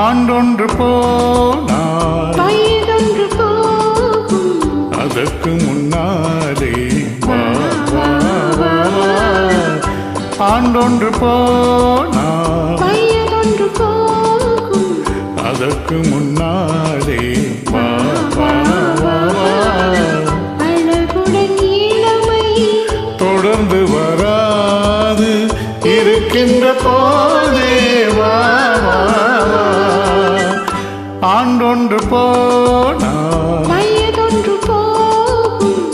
ஆண்டொன்று போனால் வயதொன்று போகும். அதற்கு முன்னாலே வா வா வா வா. ஆண்டொன்று போனால் வயதொன்று போகும். அதற்கு முன்னாலே வா வா வா வா. அழகுடன் இளமை தொடர்ந்து வராது இருக்கின்ற போதே வா வா வா. ஆண்டொன்று போனால் வயதொன்று போகும்.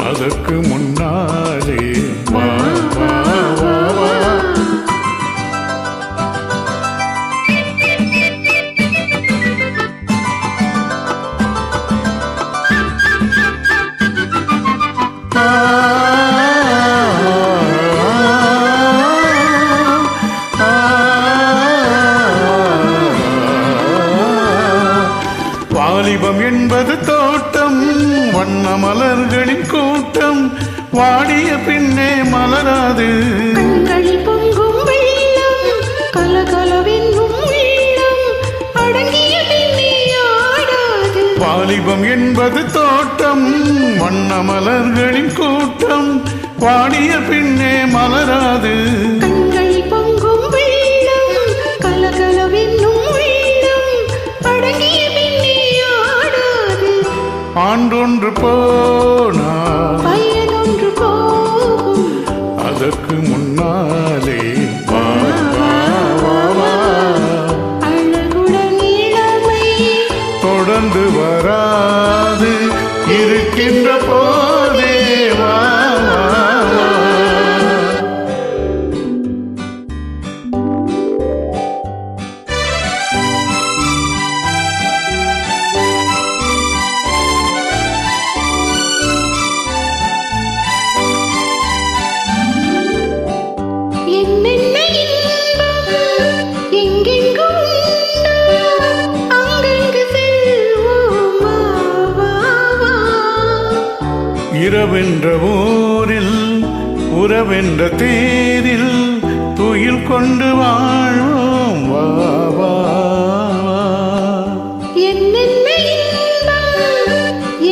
அதற்கு முன்னாலே வா வா வா வா. வாலிபம் என்பது தோட்டம், வண்ண மலர்களின் கூட்டம், வாடிய பின்னே மலராது. கண்களில் பொங்கும் வெள்ளம், கலகலவென்னும் உள்ளம், அடங்கிய பின்னே ஆடாது. வாலிபம் என்பது தோட்டம், வண்ண மலர்களின் கூட்டம், வாடிய பின்னே மலராது. கண்களில் பொங்கும் வெள்ளம், கலகலவென்னும் உள்ளம், அடங்கிய பின்னே ஆடாது. ஆண்டொன்று போனால் வயதொன்று போகும். அதற்கு முன்னாலே வா வா வா வா. அழகுடன் இளமை தொடர்ந்து வராது இருக்கின்ற போதே வா வா வா. என்னென்ன இன்பம் எங்கெங்கும் உண்டோ, அங்கங்கு செல்வோம் வா வா வா. இரவென்ற ஊரில் உறவென்ற தேரில் துயில் கொண்டு வாழ்வோம் வா வா வா. என்னென்ன இன்பம்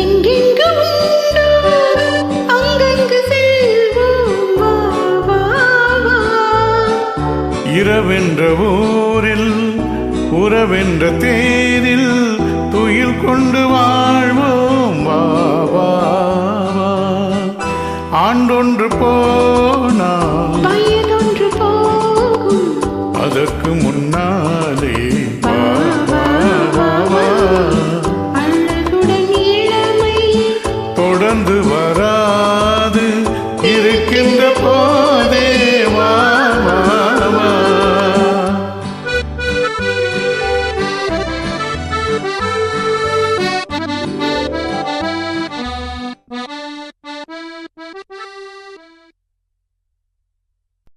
எங்கெங்கு உண்டோ, அங்கங்கு செல்வோம் வா வா வா. இரவென்ற ஊரில் உறவென்ற தேரில் துயில் கொண்டு வாழ்வோம் வா வா வா. ஆண்டொன்று போனால் வயதொன்று போகும். அதற்கு